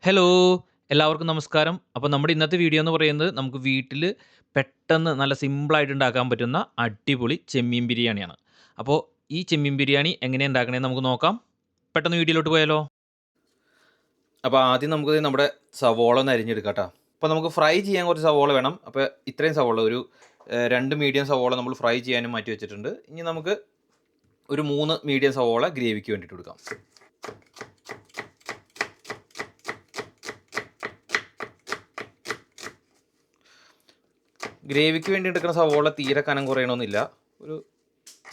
Hello! എല്ലാവർക്കും നമസ്കാരം. അപ്പോൾ നമ്മുടെ ഇന്നത്തെ വീഡിയോ എന്ന് പറയുന്നത് നമുക്ക് വീട്ടിൽ പെട്ടെന്ന് നല്ല സിമ്പിളായിട്ട് ഉണ്ടാക്കാൻ പറ്റുന്ന അടിപൊളി ചെമ്മീൻ ബിരിയാണിയാണ്. അപ്പോൾ ഈ ചെമ്മീൻ ബിരിയാണി എങ്ങനെയാ ഉണ്ടാക്കണേന്ന് നമുക്ക് നോക്കാം. പെട്ടെന്ന് വീഡിയോയിലോട്ട് പോയാലോ? അപ്പോൾ ആദ്യം നമുക്ക് നമ്മുടെ സവോള ഒന്ന് അരിഞ്ഞെടുക്കാം ട്ടോ. അപ്പോൾ നമുക്ക് ഫ്രൈ ചെയ്യാൻ കുറച്ച് സവോള വേണം. അപ്പോൾ ഇത്രയും സവോള ഒരു 2 മീഡിയം സവോള നമ്മൾ ഫ്രൈ ചെയ്യാനും മാറ്റി വെച്ചിട്ടുണ്ട്. ഇനി നമുക്ക് ഒരു 3 മീഡിയം സവോള ഗ്രേവിക്ക് വേണ്ടിയിട്ട് എടുക്കാം. ഗ്രേവിക്ക് വേണ്ടി എടുക്കുന്ന സവോള തീരെ കനം കുറയണമെന്നില്ല. ഒരു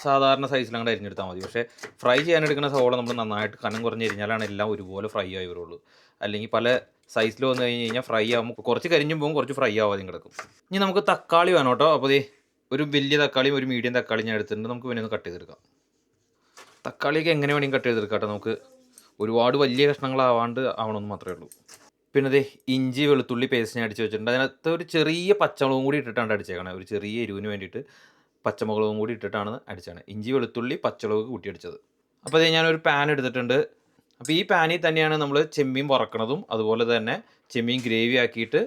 സാധാരണ സൈസിൽ അങ്ങോട്ട് അരിഞ്ഞെടുത്താൽ മതി. പക്ഷേ ഫ്രൈ ചെയ്യാൻ എടുക്കുന്ന സവോള നമ്മൾ നന്നായിട്ട് കനം കുറഞ്ഞ് അരിഞ്ഞാലാണ് എല്ലാം ഒരുപോലെ ഫ്രൈ ആയി വരുള്ളൂ. അല്ലെങ്കിൽ പല സൈസിൽ വന്നു കഴിഞ്ഞ് കഴിഞ്ഞാൽ ഫ്രൈ ആകുമ്പോൾ കുറച്ച് കരിഞ്ഞും പോകും, കുറച്ച് ഫ്രൈ ആവാതെയും കിടക്കും. ഇനി നമുക്ക് തക്കാളി വേണം കേട്ടോ. അപ്പോൾ ഒരു വലിയ തക്കാളിയും ഒരു മീഡിയം തക്കാളിയും ഞാൻ എടുത്തിട്ടുണ്ട്. നമുക്ക് പിന്നെ ഒന്ന് കട്ട് ചെയ്തെടുക്കാം. തക്കാളിയൊക്കെ എങ്ങനെ വേണമെങ്കിൽ കട്ട് ചെയ്തെടുക്കാം കേട്ടോ. നമുക്ക് ഒരുപാട് വലിയ കഷ്ണങ്ങളാവാണ്ട് ആവണമെന്ന് മാത്രമേ ഉള്ളൂ. പിന്നെ ഇഞ്ചി വെളുത്തുള്ളി പേസ്റ്റ് ഞാൻ അടിച്ച് വെച്ചിട്ടുണ്ട്. അതിനകത്ത് ഒരു ചെറിയ പച്ചമുളകും കൂടി ഇട്ടിട്ടാണ് അടിച്ചേക്കണേ. ഒരു ചെറിയ എരിവിന് വേണ്ടിയിട്ട് പച്ചമുളകും കൂടി ഇട്ടിട്ടാണ് അടിച്ചത്. ഇഞ്ചി വെളുത്തുള്ളി പച്ചമുളക് കൂട്ടി അടിച്ചത്. അപ്പോൾ ഞാനൊരു പാൻ എടുത്തിട്ടുണ്ട്. അപ്പോൾ ഈ പാനിൽ തന്നെയാണ് നമ്മൾ ചെമ്മീൻ വറക്കണതും അതുപോലെ തന്നെ ചെമ്മീൻ ഗ്രേവി ആക്കിയിട്ട്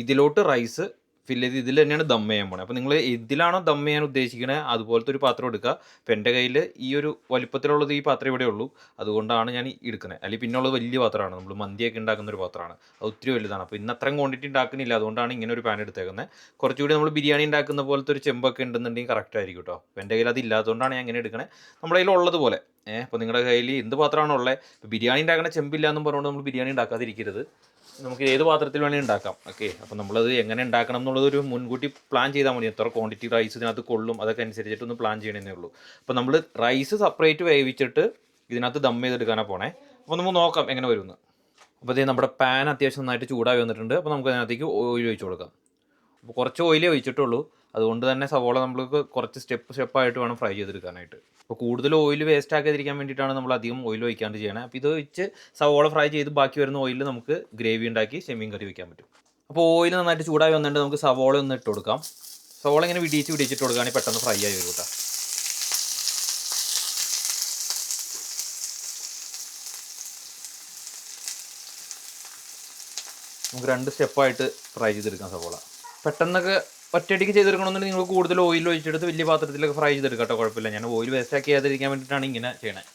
ഇതിലോട്ട് റൈസ് ഫില്ല് ചെയ്ത് ഇതിൽ തന്നെയാണ് ദം ചെയ്യാൻ പോണത്. അപ്പോൾ നിങ്ങൾ ഇതിലാണോ ദം ചെയ്യാൻ ഉദ്ദേശിക്കണത് അതുപോലത്തെ ഒരു പാത്രം എടുക്കുക. അപ്പോൾ എൻ്റെ കയ്യിൽ ഈ ഒരു വലിപ്പത്തിലുള്ളത് ഈ പാത്രം ഇവിടെ ഉള്ളൂ. അതുകൊണ്ടാണ് ഞാൻ എടുക്കുന്നത്. അല്ലെങ്കിൽ പിന്നുള്ളത് വലിയ പാത്രമാണ്. നമ്മൾ മന്തിയൊക്കെ ഉണ്ടാക്കുന്ന ഒരു പാത്രമാണ്. അത് ഒത്തിരി വലുതാണ്. അപ്പോൾ ഇന്ന് അത്രയും ക്വാണ്ടിറ്റി ഉണ്ടാക്കുന്നില്ല. അതുകൊണ്ടാണ് ഇങ്ങനെ ഒരു പാൻ എടുത്തേക്കുന്നത്. കുറച്ചുകൂടി നമ്മൾ ബിരിയാണി ഉണ്ടാക്കുന്ന പോലത്തെ ഒരു ചെമ്പൊക്കെ ഉണ്ടെന്നുണ്ടെങ്കിൽ കറക്റ്റ് ആയിരിക്കും കേട്ടോ. അപ്പോൾ എൻ്റെ കയ്യിൽ അത് ഇല്ലാത്തതുകൊണ്ടാണ് ഞാൻ ഇങ്ങനെ എടുക്കണത്. നമ്മുടെ കയ്യിൽ ഉള്ളതുപോലെ അപ്പോൾ നിങ്ങളുടെ കയ്യിൽ എന്ത് പാത്രമാണോ ഉള്ളത്. ഇപ്പോൾ ബിരിയാണി ഉണ്ടാക്കുന്ന ചെമ്പില്ല എന്നും പറഞ്ഞുകൊണ്ട് നമ്മൾ ബിരിയാണി ഉണ്ടാക്കാതിരിക്കരുത്. നമുക്ക് ഏത് പാത്രത്തിൽ വേണമെങ്കിൽ ഉണ്ടാക്കാം. ഓക്കെ, അപ്പോൾ നമ്മളത് എങ്ങനെ ഉണ്ടാക്കണം എന്നുള്ളതൊരു മുൻകൂട്ടി പ്ലാൻ ചെയ്താൽ മതി. എത്ര ക്വാണ്ടിറ്റി റൈസ് ഇതിനകത്ത് കൊള്ളും അതൊക്കെ അനുസരിച്ചിട്ടൊന്ന് പ്ലാൻ ചെയ്യണമെന്നേ ഉള്ളൂ. അപ്പോൾ നമ്മൾ റൈസ് സെപ്പറേറ്റ് വേവിച്ചിട്ട് ഇതിനകത്ത് ദം ചെയ്തെടുക്കാനാണ് പോണേ. അപ്പോൾ നമുക്ക് നോക്കാം എങ്ങനെ വരുമെന്ന്. അപ്പോൾ നമ്മുടെ പാൻ അത്യാവശ്യം നന്നായിട്ട് ചൂടായി വന്നിട്ടുണ്ട്. അപ്പോൾ നമുക്ക് അതിനകത്തേക്ക് ഓയിൽ ഒഴിച്ച് കൊടുക്കാം. അപ്പോൾ കുറച്ച് ഓയിലേ ഒഴിച്ചിട്ടുള്ളൂ. അതുകൊണ്ട് തന്നെ സവോള നമ്മൾക്ക് കുറച്ച് സ്റ്റെപ്പായിട്ട് വേണം ഫ്രൈ ചെയ്തെടുക്കാനായിട്ട്. അപ്പോൾ കൂടുതൽ ഓയിൽ വേസ്റ്റ് ആക്കാതിരിക്കാൻ വേണ്ടിയിട്ടാണ് നമ്മൾ അധികം ഓയിൽ ഒഴിക്കാണ്ട് ചെയ്യണത്. അപ്പോൾ ഇത് വെച്ച് സവോള ഫ്രൈ ചെയ്ത് ബാക്കി വരുന്ന ഓയിലിൽ നമുക്ക് ഗ്രേവി ഉണ്ടാക്കി ചെമ്മീൻ കറി വയ്ക്കാൻ പറ്റും. അപ്പോൾ ഓയിൽ നന്നായിട്ട് ചൂടായി വന്നിട്ട് നമുക്ക് സവോള ഒന്ന് ഇട്ട് കൊടുക്കാം. സവോള ഇങ്ങനെ വിടിച്ചിട്ട് കൊടുക്കുകയാണെങ്കിൽ പെട്ടെന്ന് ഫ്രൈ ആയി വരും കേട്ടോ. നമുക്ക് 2 സ്റ്റെപ്പായിട്ട് ഫ്രൈ ചെയ്തെടുക്കാം സവോള. പെട്ടെന്നൊക്കെ ഒറ്റയടിക്ക് ചെയ്തെടുക്കണമെന്നുണ്ടെങ്കിൽ നിങ്ങൾ കൂടുതൽ ഓയിൽ ഒഴിച്ചെടുത്ത് വലിയ പാത്രത്തിലൊക്കെ ഫ്രൈ ചെയ്തെടുക്കാം കേട്ടോ. കുഴപ്പമില്ല. ഞാൻ ഓയിൽ വേസ്റ്റ് ആക്കി ചെയ്യാതിരിക്കാൻ വേണ്ടിയിട്ടാണ് ഇങ്ങനെ ചെയ്യണത്.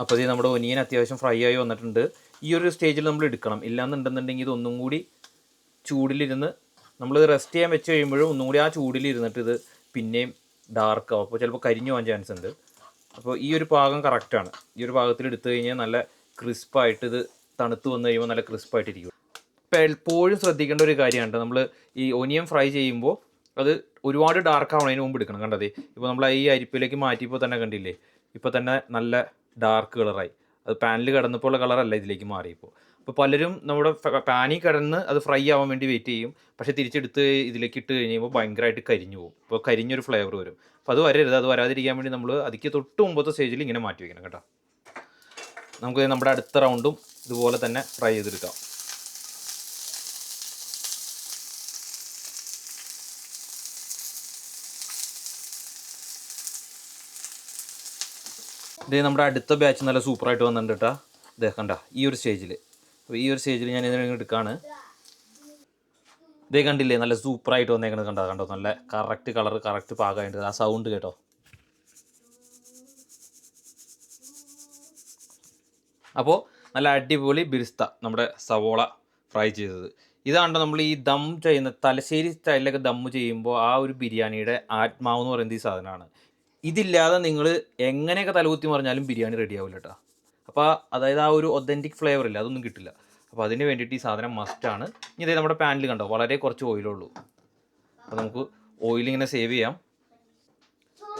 അപ്പോൾ നമ്മുടെ ഒനിയൻ അത്യാവശ്യം ഫ്രൈ ആയി വന്നിട്ടുണ്ട്. ഈ ഒരു സ്റ്റേജിൽ നമ്മൾ എടുക്കണം. ഇല്ലാന്നുണ്ടെന്നുണ്ടെങ്കിൽ ഇതൊന്നും കൂടി ചൂടിലിരുന്ന് നമ്മൾ റെസ്റ്റ് ചെയ്യാൻ വെച്ച് കഴിയുമ്പോഴും ഒന്നും കൂടി ആ ചൂടിലിരുന്നിട്ട് ഇത് പിന്നെയും ഡാർക്കാവും. അപ്പോൾ ചിലപ്പോൾ കരിഞ്ഞു പോകാൻ ചാൻസ് ഉണ്ട്. അപ്പോൾ ഈ ഒരു പാകം കറക്റ്റാണ്. ഈ ഒരു പാകത്തിൽ എടുത്തു കഴിഞ്ഞാൽ നല്ല ക്രിസ്പായിട്ട് ഇത് തണുത്ത് വന്നു കഴിയുമ്പോൾ നല്ല ക്രിസ്പായിട്ടിരിക്കും. ഇപ്പോൾ എപ്പോഴും ശ്രദ്ധിക്കേണ്ട ഒരു കാര്യമാണ്, നമ്മൾ ഈ ഒനിയൻ ഫ്രൈ ചെയ്യുമ്പോൾ അത് ഒരുപാട് ഡാർക്ക് ആവണതിന് മുമ്പ് എടുക്കണം. കണ്ടതേ ഇപ്പോൾ നമ്മൾ ഈ അരിപ്പിലേക്ക് മാറ്റിയപ്പോൾ തന്നെ കണ്ടില്ലേ, ഇപ്പോൾ തന്നെ നല്ല ഡാർക്ക് കളറായി. അത് പാനിൽ കിടന്നപ്പോൾ ഉള്ള കളറല്ല ഇതിലേക്ക് മാറിയപ്പോൾ. അപ്പോൾ പലരും നമ്മുടെ പാനിൽ കിടന്ന് അത് ഫ്രൈ ആവാൻ വേണ്ടി വെയിറ്റ് ചെയ്യും. പക്ഷേ തിരിച്ചെടുത്ത് ഇതിലേക്ക് ഇട്ട് കഴിയുമ്പോൾ ഭയങ്കരമായിട്ട് കരിഞ്ഞു പോകും. അപ്പോൾ കരിഞ്ഞൊരു ഫ്ലേവർ വരും. അപ്പോൾ അത് വരരുത്. അത് വരാതിരിക്കാൻ വേണ്ടി നമ്മൾ അതിക്ക് തൊട്ട് മുമ്പത്തെ സ്റ്റേജിൽ ഇങ്ങനെ മാറ്റി വയ്ക്കണം കേട്ടോ. നമുക്ക് നമ്മുടെ അടുത്ത റൗണ്ടും ഇതുപോലെ തന്നെ ഫ്രൈ ചെയ്തെടുക്കാം. നമ്മുടെ അടുത്ത ബാച്ച് നല്ല സൂപ്പറായിട്ട് വന്നിട്ടുണ്ട് കേട്ടോ. ഇതേ കണ്ട ഈ ഒരു സ്റ്റേജിൽ. അപ്പോൾ ഈ ഒരു സ്റ്റേജിൽ ഞാൻ ഇതിനെ എടുക്കുകയാണ്. ഇതേ കണ്ടില്ലേ, നല്ല സൂപ്പറായിട്ട് വന്നേക്കണത് കണ്ടോ. നല്ല കറക്റ്റ് കളർ കറക്റ്റ് പാകമായിട്ട് ആ സൗണ്ട് കേട്ടോ. അപ്പോൾ നല്ല അടിപൊളി ബിരിസ്ത നമ്മുടെ സവോള ഫ്രൈ ചെയ്തത്. ഇതാണ് നമ്മൾ ഈ ദം ചെയ്യുന്ന തലശ്ശേരി സ്റ്റൈലിലൊക്കെ ദം ചെയ്യുമ്പോൾ ആ ഒരു ബിരിയാണിയുടെ ആത്മാവ് എന്ന് പറയുന്നത് ഈ സാധനമാണ്. ഇതില്ലാതെ നിങ്ങൾ എങ്ങനെയൊക്കെ തലകുത്തി മറിഞ്ഞാലും ബിരിയാണി റെഡി ആവില്ല കേട്ടോ. അപ്പോൾ അതായത് ആ ഒരു ഒതൻറ്റിക് ഫ്ലേവർ ഇല്ല, അതൊന്നും കിട്ടില്ല. അപ്പോൾ അതിന് വേണ്ടിയിട്ട് ഈ സാധനം മസ്റ്റാണ്. ഇനി നമ്മുടെ പാനിൽ കണ്ടോ വളരെ കുറച്ച് ഓയിലുള്ളൂ. അപ്പോൾ നമുക്ക് ഓയിലിങ്ങനെ സേവ് ചെയ്യാം.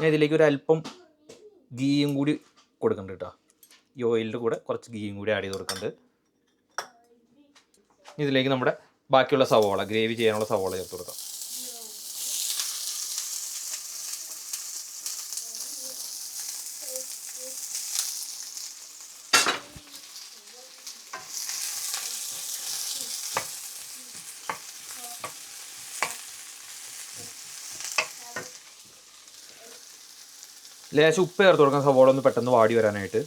ഞാൻ ഇതിലേക്ക് ഒരു അല്പം ഗീയും കൂടി കൊടുക്കുന്നുണ്ട് കേട്ടോ. ഈ ഓയിലിൻ്റെ കൂടെ കുറച്ച് ഗീയും കൂടി ആഡ് ചെയ്ത് കൊടുക്കുന്നുണ്ട്. ഇതിലേക്ക് നമ്മുടെ ബാക്കിയുള്ള സവോള ഗ്രേവി ചെയ്യാനുള്ള സവോള ചേർത്ത് കൊടുക്കാം. ലേശം ഉപ്പ് ചേർത്ത് കൊടുക്കാം സവോള ഒന്ന് പെട്ടെന്ന് വാടി വരാനായിട്ട്.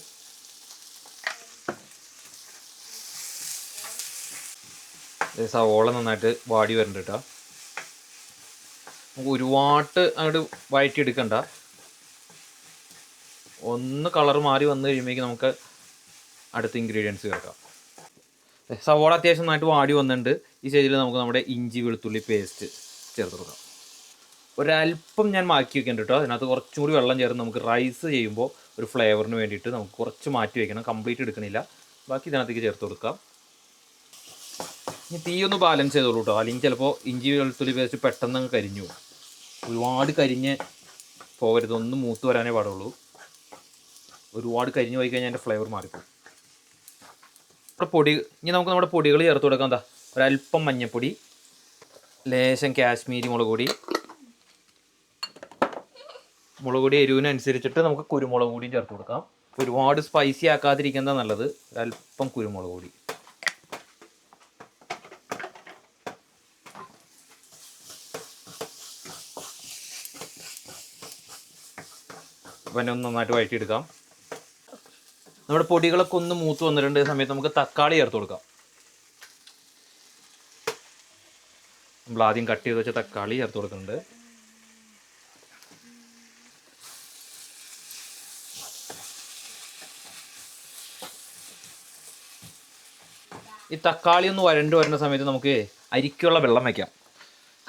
സവോള നന്നായിട്ട് വാടി വരണ്ട കേട്ടോ. നമുക്ക് ഒരുപാട് അങ്ങോട്ട് വഴറ്റിയെടുക്കണ്ട. ഒന്ന് കളർ മാറി വന്നു കഴിയുമ്പോഴേക്കും നമുക്ക് അടുത്ത ഇൻഗ്രീഡിയൻസ് ചേർക്കാം. സവോള അത്യാവശ്യം നന്നായിട്ട് വാടി വന്നിട്ടുണ്ട്. ഈ സ്റ്റേജിൽ നമുക്ക് നമ്മുടെ ഇഞ്ചി വെളുത്തുള്ളി പേസ്റ്റ് ചേർത്ത് കൊടുക്കാം. ഒരല്പം ഞാൻ മാറ്റി വെക്കുന്നുണ്ട് കേട്ടോ. അതിനകത്ത് കുറച്ചും കൂടി വെള്ളം ചേർന്ന് നമുക്ക് റൈസ് ചെയ്യുമ്പോൾ ഒരു ഫ്ലേവറിന് വേണ്ടിയിട്ട് നമുക്ക് കുറച്ച് മാറ്റി വെക്കണം. കംപ്ലീറ്റ് എടുക്കണില്ല. ബാക്കി ഇതിനകത്തേക്ക് ചേർത്ത് കൊടുക്കാം. ഇനി തീ ഒന്ന് ബാലൻസ് ചെയ്തോളൂ കേട്ടോ. അല്ലെങ്കിൽ ചിലപ്പോൾ ഇഞ്ചി വെളുത്തുള്ളി പേസ്റ്റ് പെട്ടെന്ന് അങ്ങ് കരിഞ്ഞു പോകും. ഒരുപാട് കരിഞ്ഞ് പോകരുത്, ഒന്ന് മൂത്ത് വരാനേ പാടുള്ളൂ. ഒരുപാട് കരിഞ്ഞ് പോയി കഴിഞ്ഞാൽ അതിൻ്റെ ഫ്ലേവർ മാറിപ്പോകും. ഇനി നമുക്ക് നമ്മുടെ പൊടികൾ ചേർത്ത് കൊടുക്കാം. എന്താ, ഒരല്പം മഞ്ഞൾപ്പൊടി, ലേശം കാശ്മീരി മുളക് പൊടി. മുളക് പൊടി എരിവിനനുസരിച്ചിട്ട് നമുക്ക് കുരുമുളക് പൊടിയും ചേർത്ത് കൊടുക്കാം. ഒരുപാട് സ്പൈസി ആക്കാതിരിക്കുന്നത് നല്ലത്. ഒരല്പം കുരുമുളക് പൊടി. പിന്നെ ഒന്ന് നന്നായിട്ട് വഴറ്റിയെടുക്കാം. നമ്മുടെ പൊടികളൊക്കെ ഒന്ന് മൂത്ത് വന്നിട്ടുണ്ട്. സമയത്ത് നമുക്ക് തക്കാളി ചേർത്ത് കൊടുക്കാം. നമ്മൾ ആദ്യം കട്ട് ചെയ്ത് വെച്ച തക്കാളി ചേർത്ത് കൊടുക്കുന്നുണ്ട്. ഈ തക്കാളി ഒന്ന് വരണ്ട് വരുന്ന സമയത്ത് നമുക്ക് അരിക്കുള്ള വെള്ളം വയ്ക്കാം.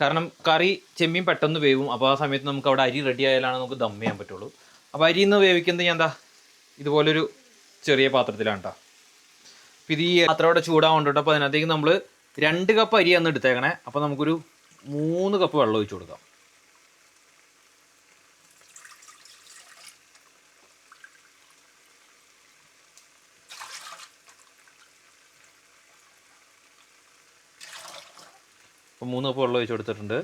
കാരണം കറി ചെമ്മീൻ പെട്ടെന്ന് വേവും. അപ്പോൾ ആ സമയത്ത് നമുക്ക് അവിടെ അരി റെഡി ആയാലാണ് നമുക്ക് ദം ചെയ്യാൻ പറ്റുള്ളൂ. അപ്പോൾ അരി നിന്ന് വേവിക്കുന്നത് ഞാൻ എന്താ ഇതുപോലൊരു ചെറിയ പാത്രത്തിലാണ് കേട്ടോ. അപ്പോൾ ഇത് ഈ പാത്രം ചൂടാവുന്നുണ്ട്. അപ്പോൾ അതിനകത്തേക്ക് നമ്മൾ 2 കപ്പ് അരിയാണ് എടുത്തേക്കണേ. അപ്പോൾ നമുക്കൊരു 3 കപ്പ് വെള്ളം ഒഴിച്ച് കൊടുക്കാം. അപ്പോൾ 3 കപ്പ് വെള്ളം ഒഴിച്ച് കൊടുത്തിട്ടുണ്ട്.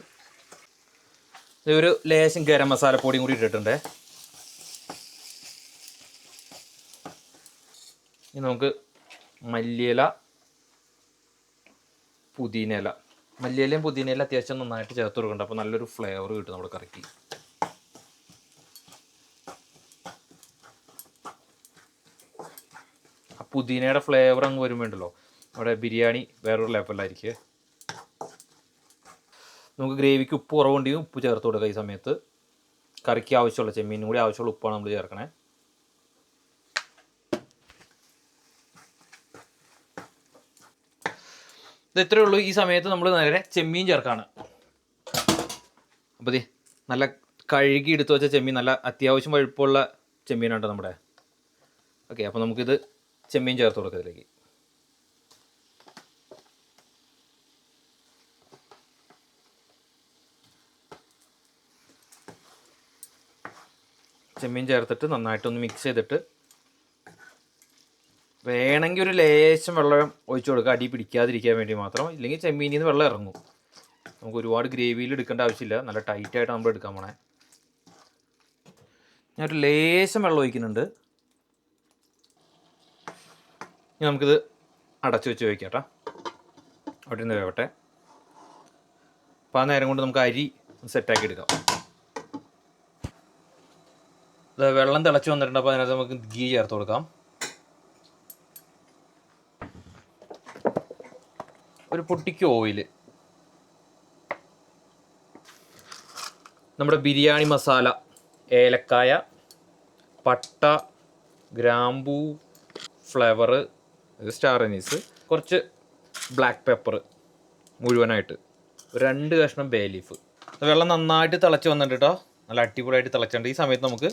ഒരു ലേശം ഗരം മസാലപ്പൊടിയും കൂടി ഇട്ടിട്ടുണ്ട്. ഇനി നമുക്ക് മല്ലിയില, പുതിനയില. മല്ലിയിലയും പുതിനയില അത്യാവശ്യം നന്നായിട്ട് ചേർത്ത് കൊടുക്കണ്ട. അപ്പോൾ നല്ലൊരു ഫ്ലേവർ കിട്ടും നമ്മുടെ കറിക്ക്. ആ പുതിനയുടെ ഫ്ലേവർ അങ്ങ് വരുമ്പോണ്ടല്ലോ നമ്മുടെ ബിരിയാണി വേറൊരു ലെവലായിരിക്കും. നമുക്ക് ഗ്രേവിക്ക് ഉപ്പ് കുറവുണ്ടെങ്കിൽ ഉപ്പ് ചേർത്ത് കൊടുക്കുക. ഈ സമയത്ത് കറിക്ക് ആവശ്യമുള്ള ചെമ്മീനും കൂടി ആവശ്യമുള്ള ഉപ്പാണ് നമ്മൾ ചേർക്കണേ. ഇത് ഇത്രയേ ഉള്ളൂ. ഈ സമയത്ത് നമ്മൾ നേരെ ചെമ്മീൻ ചേർക്കാണ്. അപ്പോൾ നല്ല കഴുകി എടുത്ത് വെച്ച ചെമ്മീൻ, നല്ല അത്യാവശ്യം പഴുപ്പുള്ള ചെമ്മീനാണ് നമ്മുടെ. ഓക്കെ, അപ്പോൾ നമുക്കിത് ചെമ്മീൻ ചേർത്ത് കൊടുക്കാം. ഇതിലേക്ക് ചെമ്മീൻ ചേർത്തിട്ട് നന്നായിട്ടൊന്ന് മിക്സ് ചെയ്തിട്ട് വേണമെങ്കിൽ ഒരു ലേശം വെള്ളം ഒഴിച്ചു കൊടുക്കുക, അടി പിടിക്കാതിരിക്കാൻ വേണ്ടി മാത്രം. ഇല്ലെങ്കിൽ ചെമ്മീനിൽ നിന്ന് വെള്ളം ഇറങ്ങും. നമുക്ക് ഒരുപാട് ഗ്രേവിയിൽ എടുക്കേണ്ട ആവശ്യമില്ല. നല്ല ടൈറ്റായിട്ട് നമ്മൾ എടുക്കാൻ പോണേ. ഞാനൊരു ലേശം വെള്ളം ഒഴിക്കുന്നുണ്ട്. ഇനി നമുക്കിത് അടച്ചു വെച്ച് വയ്ക്കാം കേട്ടോ. അവിടെ നിന്ന് വേവട്ടെ. അപ്പോൾ ആ നേരം കൊണ്ട് നമുക്ക് അരി സെറ്റാക്കി എടുക്കാം. വെള്ളം തിളച്ച് വന്നിട്ടുണ്ട്. അപ്പോൾ അതിനകത്ത് നമുക്ക് ഗീ ചേർത്ത് കൊടുക്കാം. ഒരു പൊട്ടിക്ക് ഓയിൽ, നമ്മുടെ ബിരിയാണി മസാല, ഏലക്കായ, പട്ട, ഗ്രാമ്പൂ, ഫ്ലേവർ, സ്റ്റാർ അനീസ്, കുറച്ച് ബ്ലാക്ക് പെപ്പർ മുഴുവനായിട്ട്, 2 കഷ്ണം ബേ ലീഫ്. വെള്ളം നന്നായിട്ട് തിളച്ച് വന്നിട്ട് കേട്ടോ. നല്ല അടിപൊളിയായിട്ട് തിളച്ചിട്ടുണ്ട്. ഈ സമയത്ത് നമുക്ക്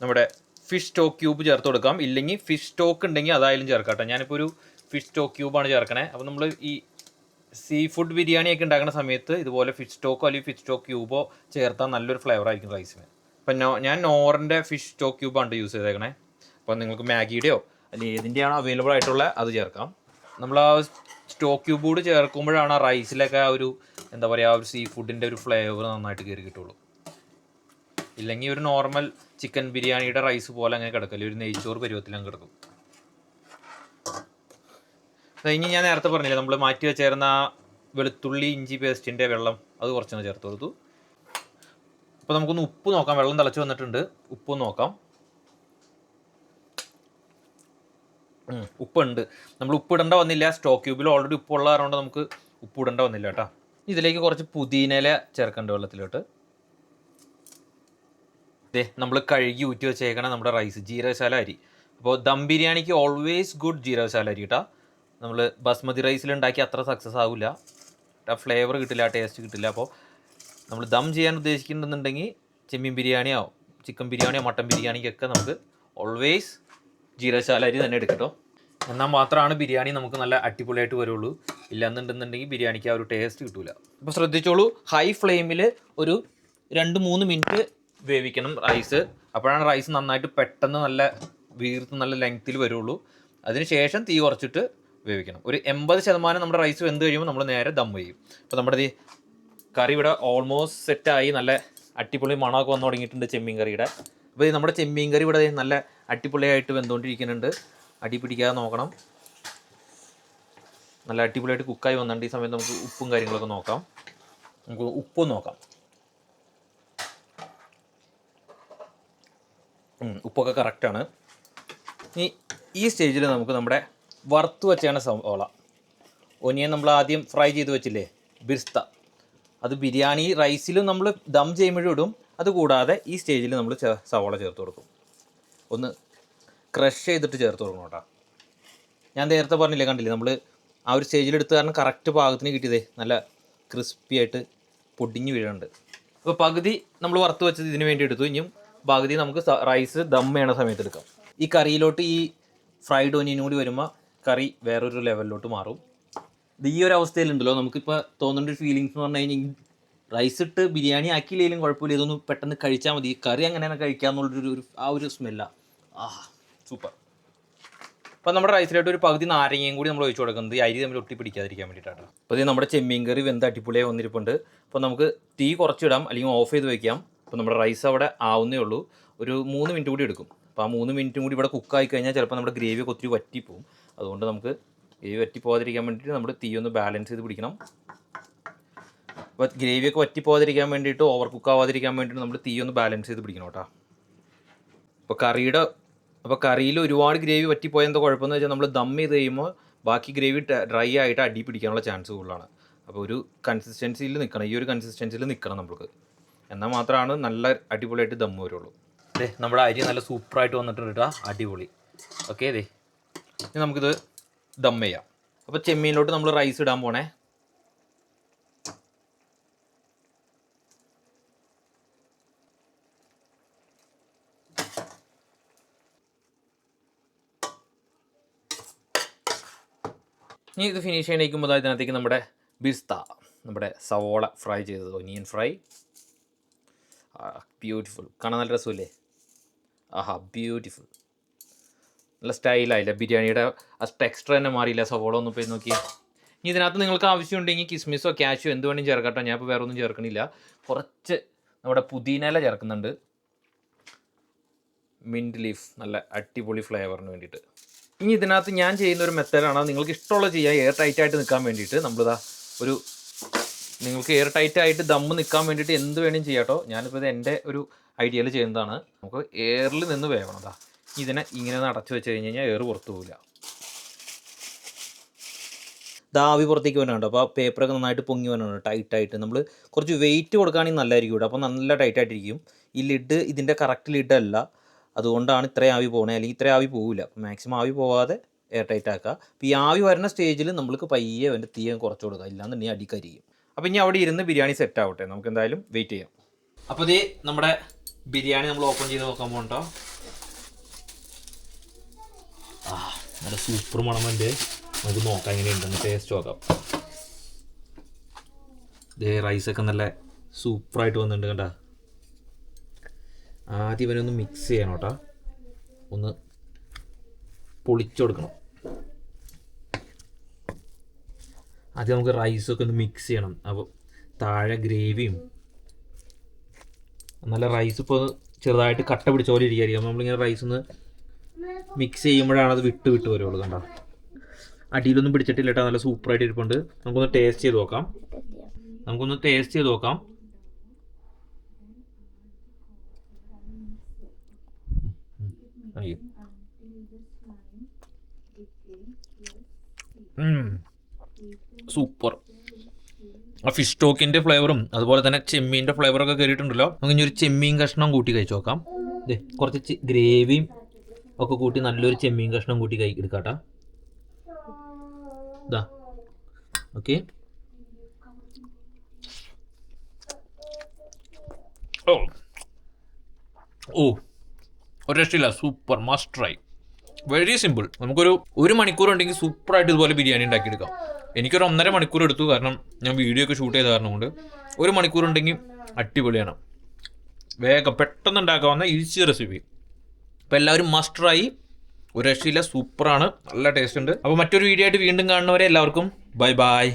നമ്മുടെ ഫിഷ് സ്റ്റോക്ക് ക്യൂബ് ചേർത്ത് കൊടുക്കാം. ഇല്ലെങ്കിൽ ഫിഷ് സ്റ്റോക്ക് ഉണ്ടെങ്കിൽ അതായാലും ചേർക്കാം കേട്ടോ. ഞാനിപ്പോൾ ഒരു ഫിഷ് സ്റ്റോക്ക് ക്യൂബാണ് ചേർക്കണേ. അപ്പോൾ നമ്മൾ ഈ സീ ഫുഡ് ബിരിയാണിയൊക്കെ ഉണ്ടാക്കുന്ന സമയത്ത് ഇതുപോലെ ഫിഷ് സ്റ്റോക്കോ അല്ലെങ്കിൽ ഫിഷ് സ്റ്റോക്ക് ക്യൂബോ ചേർത്താൽ നല്ലൊരു ഫ്ലേവർ ആയിരിക്കും റൈസിന്. അപ്പം ഞാൻ നോറിൻ്റെ ഫിഷ് സ്റ്റോക്ക് ക്യൂബാണ് യൂസ് ചെയ്തേക്കണേ. അപ്പോൾ നിങ്ങൾക്ക് മാഗിയുടെയോ അല്ലെങ്കിൽ ഏതിൻ്റെയാണോ അവൈലബിൾ ആയിട്ടുള്ള അത് ചേർക്കാം. നമ്മൾ ആ സ്റ്റോക്ക് ക്യൂബ് കൂടി ചേർക്കുമ്പോഴാണ് ആ റൈസിലൊക്കെ ആ ഒരു എന്താ പറയുക, ആ ഒരു സീ ഫുഡിൻ്റെ ഒരു ഫ്ലേവർ നന്നായിട്ട് കയറി കിട്ടുള്ളൂ. ഇല്ലെങ്കിൽ ഒരു നോർമൽ ചിക്കൻ ബിരിയാണിയുടെ റൈസ് പോലെ അങ്ങനെ കിടക്കില്ല, ഒരു നെയ്ച്ചോറ് പരുവത്തിൽ അങ്ങ് കിടക്കും. ഇനി ഞാൻ നേരത്തെ പറഞ്ഞില്ലേ, നമ്മൾ മാറ്റി വെച്ചേർന്ന വെളുത്തുള്ളി ഇഞ്ചി പേസ്റ്റിൻ്റെ വെള്ളം, അത് കുറച്ചൊന്ന് ചേർത്ത് കൊടുത്തു. അപ്പോൾ നമുക്കൊന്ന് ഉപ്പ് നോക്കാം. വെള്ളം തിളച്ച് വന്നിട്ടുണ്ട്. ഉപ്പ് നോക്കാം. ഉപ്പുണ്ട്. നമ്മൾ ഉപ്പിടേണ്ട വന്നില്ല. സ്റ്റോക്ക് ക്യൂബിൽ ഓൾറെഡി ഉപ്പുള്ള കാരണം നമുക്ക് ഉപ്പിടേണ്ട വന്നില്ല കേട്ടോ. ഇതിലേക്ക് കുറച്ച് പുതിനയില ചേർക്കേണ്ട വെള്ളത്തിലോട്ട്. നമ്മൾ കഴുകി ഊറ്റി വെച്ചേക്കണം നമ്മുടെ റൈസ്, ജീരകശാല അരി. അപ്പോൾ ദം ബിരിയാണിക്ക് ഓൾവേസ് ഗുഡ് ജീരകശാല അരി കേട്ടോ. നമ്മൾ ബസ്മതി റൈസിലുണ്ടാക്കി അത്ര സക്സസ് ആവില്ല, ഫ്ലേവർ കിട്ടില്ല, ടേസ്റ്റ് കിട്ടില്ല. അപ്പോൾ നമ്മൾ ദം ചെയ്യാൻ ഉദ്ദേശിക്കുന്നുണ്ടെങ്കിൽ ചെമ്മീൻ ബിരിയാണിയോ ചിക്കൻ ബിരിയാണിയോ മട്ടൻ ബിരിയാണിക്കൊക്കെ നമുക്ക് ഓൾവേസ് ജീരകശാല അരി തന്നെ എടുക്കട്ടോ. എന്നാൽ മാത്രമാണ് ബിരിയാണി നമുക്ക് നല്ല അടിപൊളിയായിട്ട് വരുള്ളൂ. ഇല്ലാന്നുണ്ടെന്നുണ്ടെങ്കിൽ ബിരിയാണിക്ക് ആ ഒരു ടേസ്റ്റ് കിട്ടില്ല. അപ്പോൾ ശ്രദ്ധിച്ചോളൂ, ഹൈ ഫ്ലെയിമിൽ ഒരു 2-3 മിനിറ്റ് വേവിക്കണം റൈസ്. അപ്പോഴാണ് റൈസ് നന്നായിട്ട് പെട്ടെന്ന് നല്ല വീർത്ത് നല്ല ലെങ്ത്തിൽ വരുള്ളൂ. അതിനുശേഷം തീ കുറച്ചിട്ട് വേവിക്കണം. ഒരു 80% നമ്മുടെ റൈസ് വെന്ത് കഴിയുമ്പോൾ നമ്മൾ നേരെ ദം ചെയ്യും. അപ്പോൾ നമ്മുടെ കറി ഇവിടെ ഓൾമോസ്റ്റ് സെറ്റായി. നല്ല അടിപൊളി മണമൊക്കെ വന്നു തുടങ്ങിയിട്ടുണ്ട് ചെമ്മീൻ കറിയുടെ. അപ്പോൾ നമ്മുടെ ചെമ്മീൻ കറി ഇവിടെ നല്ല അടിപൊളിയായിട്ട് വെന്തുകൊണ്ടിരിക്കുന്നുണ്ട്. അടി പിടിക്കാതെ നോക്കണം. നല്ല അടിപൊളിയായിട്ട് കുക്കായി വന്നിട്ടുണ്ട്. ഈ സമയത്ത് നമുക്ക് ഉപ്പും കാര്യങ്ങളൊക്കെ നോക്കാം. നമുക്ക് ഉപ്പും നോക്കാം. ഉപ്പൊക്കെ കറക്റ്റാണ്. ഈ സ്റ്റേജിൽ നമുക്ക് നമ്മുടെ വറുത്ത് വെച്ചാണ് സവോള, ഒനിയൻ നമ്മൾ ആദ്യം ഫ്രൈ ചെയ്ത് വെച്ചില്ലേ ബിർസ്ത, അത് ബിരിയാണി റൈസിലും നമ്മൾ ദം ചെയ്യുമ്പോഴും ഇടും. അതുകൂടാതെ ഈ സ്റ്റേജിൽ നമ്മൾ സവോള ചേർത്ത് കൊടുക്കും. ഒന്ന് ക്രഷ് ചെയ്തിട്ട് ചേർത്ത് കൊടുക്കണം കേട്ടോ. ഞാൻ നേരത്തെ പറഞ്ഞില്ലേ, കണ്ടില്ലേ, നമ്മൾ ആ ഒരു സ്റ്റേജിൽ എടുത്ത് കാരണം കറക്റ്റ് പാകത്തിന് കിട്ടിയതേ നല്ല ക്രിസ്പി ആയിട്ട് പൊടിഞ്ഞ് വീഴുന്നുണ്ട്. അപ്പോൾ പകുതി നമ്മൾ വറുത്ത് വെച്ചത് ഇതിന് വേണ്ടി എടുത്തു. ഇനിയും പകുതി നമുക്ക് റൈസ് ദം ചെയ്യണ സമയത്ത് എടുക്കാം. ഈ കറിയിലോട്ട് ഈ ഫ്രൈഡ് ഒനിയനും കൂടി വരുമ്പോൾ കറി വേറൊരു ലെവലിലോട്ട് മാറും. ഇത് ഈ ഒരു അവസ്ഥയിലുണ്ടല്ലോ നമുക്കിപ്പോൾ തോന്നുന്ന ഒരു ഫീലിങ്സ് എന്ന് പറഞ്ഞു കഴിഞ്ഞാൽ റൈസ് ഇട്ട് ബിരിയാണി ആക്കിയില്ലെങ്കിലും കുഴപ്പമില്ല, ഇതൊന്ന് പെട്ടെന്ന് കഴിച്ചാൽ മതി, കറി അങ്ങനെ തന്നെ കഴിക്കാമെന്നുള്ളൊരു ആ ഒരു സ്മെല്ലാണ്. സൂപ്പർ. അപ്പോൾ നമ്മുടെ റൈസിലോട്ട് ഒരു പകുതി നാരങ്ങയും കൂടി നമ്മൾ ഒഴിച്ച് കൊടുക്കുന്നത് ഈ അരി തമ്മിൽ ഒട്ടി പിടിക്കാതിരിക്കാൻ വേണ്ടിയിട്ടാണ്. അപ്പോൾ ഇത് നമ്മുടെ ചെമ്മീൻ കറി വെന്ത് അടിപൊളിയായി വന്നിരിപ്പുണ്ട്. അപ്പോൾ നമുക്ക് തീ കുറച്ചിടാം, അല്ലെങ്കിൽ ഓഫ് ചെയ്ത് വയ്ക്കാം. അപ്പോൾ നമ്മുടെ റൈസ് അവിടെ ആവുന്നേ ഉള്ളൂ. ഒരു 3 മിനിറ്റ് കൂടി എടുക്കും. അപ്പോൾ ആ 3 മിനിറ്റും കൂടി ഇവിടെ കുക്കായി കഴിഞ്ഞാൽ ചിലപ്പോൾ നമ്മുടെ ഗ്രേവി ഒക്കെ ഒത്തിരി വറ്റിപ്പോവും. അതുകൊണ്ട് നമുക്ക് ഗ്രേവി വറ്റിപ്പോകാതിരിക്കാൻ വേണ്ടിയിട്ട് നമ്മൾ തീ ഒന്ന് ബാലൻസ് ചെയ്ത് പിടിക്കണം. അപ്പോൾ ഗ്രേവിയൊക്കെ വറ്റിപ്പോകാതിരിക്കാൻ വേണ്ടിയിട്ട് ഓവർ കുക്ക് ആവാതിരിക്കാൻ വേണ്ടിയിട്ട് നമ്മൾ തീ ഒന്ന് ബാലൻസ് ചെയ്ത് പിടിക്കണം കേട്ടോ. അപ്പോൾ കറിയിൽ ഒരുപാട് ഗ്രേവി വറ്റിപ്പോയാൽ എന്താ കുഴപ്പമെന്ന് വെച്ചാൽ നമ്മൾ ദം ചെയ്ത് കഴിയുമ്പോൾ ബാക്കി ഗ്രേവി ഡ്രൈ ആയിട്ട് അടി പിടിക്കാനുള്ള ചാൻസ് കൂടുതലാണ്. അപ്പോൾ ഒരു കൺസിസ്റ്റൻസിയിൽ നിൽക്കണം, ഈ ഒരു കൺസിസ്റ്റൻസിയിൽ നിൽക്കണം നമുക്ക്. എന്നാൽ മാത്രമാണ് നല്ല അടിപൊളിയായിട്ട് ദം വരുള്ളൂ. നമ്മുടെ അരി നല്ല സൂപ്പറായിട്ട് വന്നിട്ടുണ്ട് കേട്ടോ, അടിപൊളി. ഓക്കെ, ഇനി നമുക്കിത് ദം ചെയ്യാം. അപ്പോൾ ചെമ്മീനിലോട്ട് നമ്മൾ റൈസ് ഇടാൻ പോണേ. ഇനി ഇത് ഫിനിഷ് ചെയ്യണേക്കുമ്പോൾ ഇതിനകത്തേക്ക് നമ്മുടെ ബിർസ്ത, നമ്മുടെ സവോള ഫ്രൈ ചെയ്തത്, ഒനിയൻ ഫ്രൈ. ബ്യൂട്ടിഫുൾ, കാണാൻ നല്ല രസമില്ലേ? ബ്യൂട്ടിഫുൾ, നല്ല സ്റ്റൈലായില്ല. ബിരിയാണിയുടെ ആ ടെക്സ്ചർ തന്നെ മാറിയില്ല. സവോള ഒന്ന് പോയി നോക്കി. ഇനി ഇതിനകത്ത് നിങ്ങൾക്ക് ആവശ്യമുണ്ടെങ്കിൽ കിസ്മിസോ ക്യാഷോ എന്ത് വേണമെങ്കിലും ചേർക്കട്ടോ. ഞാൻ ഇപ്പോൾ വേറെ ഒന്നും ചേർക്കണില്ല. കുറച്ച് നമ്മുടെ പുതിനയില ചേർക്കുന്നുണ്ട്, മിൻറ്റ് ലീഫ്, നല്ല അടിപൊളി ഫ്ലേവറിന് വേണ്ടിയിട്ട്. ഇനി ഇതിനകത്ത് ഞാൻ ചെയ്യുന്ന ഒരു മെത്തേഡാണ്, നിങ്ങൾക്ക് ഇഷ്ടമുള്ള ചെയ്യുക. എയർ ടൈറ്റായിട്ട് നിൽക്കാൻ വേണ്ടിയിട്ട് നമ്മളിതാ നിങ്ങൾക്ക് എയർ ടൈറ്റായിട്ട് ദമ്മ് നിൽക്കാൻ വേണ്ടിയിട്ട് എന്ത് വേണമെങ്കിലും ചെയ്യാം കേട്ടോ. ഞാനിപ്പോൾ ഇത് എൻ്റെ ഒരു ഐഡിയയിൽ ചെയ്യുന്നതാണ്. നമുക്ക് എയറിൽ നിന്ന് വേവണം. ഇതിനെ ഇങ്ങനെ അടച്ചു വെച്ച് കഴിഞ്ഞ് കഴിഞ്ഞാൽ എയർ പുറത്തു പോകില്ല. ആവി പുറത്തേക്ക് വരാനുണ്ട്. അപ്പോൾ ആ പേപ്പറൊക്കെ നന്നായിട്ട് പൊങ്ങി വരാനുണ്ട് ടൈറ്റായിട്ട്. നമ്മൾ കുറച്ച് വെയിറ്റ് കൊടുക്കുകയാണെങ്കിൽ നല്ലതായിരിക്കും ഇവിടെ. അപ്പോൾ നല്ല ടൈറ്റായിട്ടിരിക്കും. ഈ ലിഡ് ഇതിൻ്റെ കറക്റ്റ് ലിഡല്ല, അതുകൊണ്ടാണ് ഇത്രയും ആവി പോകണേ. അല്ലെങ്കിൽ ഇത്രയും ആവി പോകില്ല. മാക്സിമം ആവി പോകാതെ എയർ ടൈറ്റ് ആക്കുക. അപ്പോൾ ഈ ആവി വരുന്ന സ്റ്റേജിൽ നമ്മൾക്ക് പയ്യെ അതിൻ്റെ തീ കുറച്ച് കൊടുക്കുക, ഇല്ലാന്നുണ്ടെങ്കിൽ അടിക്കരിയും. അപ്പോൾ ഇനി അവിടെ ഇരുന്ന് ബിരിയാണി സെറ്റ് ആവട്ടെ, നമുക്ക് എന്തായാലും വെയിറ്റ് ചെയ്യാം. അപ്പോൾ ഇത് നമ്മുടെ ബിരിയാണി നമ്മൾ ഓപ്പൺ ചെയ്ത് നോക്കാൻ പോകട്ടോ. നല്ല സൂപ്പർ മണമുണ്ട്. നമുക്ക് നോക്കാം എങ്ങനെയുണ്ടെന്ന്, ടേസ്റ്റ് നോക്കാം. ഇതേ റൈസൊക്കെ നല്ല സൂപ്പറായിട്ട് വന്നിട്ടുണ്ട് കേട്ടോ. ആദ്യം ഇവനൊന്ന് മിക്സ് ചെയ്യണം കേട്ടോ, ഒന്ന് പൊളിച്ചു കൊടുക്കണം. ആദ്യം നമുക്ക് റൈസൊക്കെ ഒന്ന് മിക്സ് ചെയ്യണം. അപ്പോൾ താഴെ ഗ്രേവിയും നല്ല റൈസ് ഇപ്പോൾ ചെറുതായിട്ട് കട്ട പിടിച്ച പോലെ ഇരിക്കുകയായിരിക്കും. അപ്പോൾ നമ്മളിങ്ങനെ റൈസ് ഒന്ന് മിക്സ് ചെയ്യുമ്പോഴാണ് അത് വിട്ട് വരുള്ളൂ. കണ്ടോ, അടിയിലൊന്നും പിടിച്ചിട്ടില്ല കേട്ടോ, നല്ല സൂപ്പറായിട്ട് ഇരിപ്പുണ്ട്. നമുക്കൊന്ന് ടേസ്റ്റ് ചെയ്ത് നോക്കാം. സൂപ്പർ. ആ ഫിഷ് സ്റ്റോക്കിൻ്റെ ഫ്ലേവറും അതുപോലെ തന്നെ ചെമ്മീൻ്റെ ഫ്ലേവറൊക്കെ കയറിയിട്ടുണ്ടല്ലോ. നമുക്ക് ഇനി ഒരു ചെമ്മീൻ കഷ്ണം കൂട്ടി കഴിച്ചു നോക്കാം. കുറച്ച് ഗ്രേവിയും ഒക്കെ കൂട്ടി നല്ലൊരു ചെമ്മീൻ കഷ്ണം കൂട്ടി എടുക്കാട്ടാ. ഇതാ ഓക്കെ. ഓ ഒരു രക്ഷയില്ല, super, must try. Very simple. നമുക്കൊരു മണിക്കൂർ ഉണ്ടെങ്കിൽ സൂപ്പറായിട്ട് ഇതുപോലെ ബിരിയാണി ഉണ്ടാക്കിയെടുക്കാം. എനിക്കൊരു 1.5 മണിക്കൂർ എടുത്തു, കാരണം ഞാൻ വീഡിയോ ഒക്കെ ഷൂട്ട് ചെയ്ത കാരണം കൊണ്ട്. 1 മണിക്കൂർ ഉണ്ടെങ്കിൽ അടിപൊളിയാണ്. വേഗം പെട്ടെന്ന് ഉണ്ടാക്കാവുന്ന ഈസി റെസിപ്പി. അപ്പോൾ എല്ലാവരും മസ്റ്റ് ട്രൈ. ഒരു രക്ഷയില്ല, സൂപ്പറാണ്, നല്ല ടേസ്റ്റ് ഉണ്ട്. അപ്പോൾ മറ്റൊരു വീഡിയോ ആയിട്ട് വീണ്ടും കാണുന്നവരെ എല്ലാവർക്കും ബൈ ബൈ.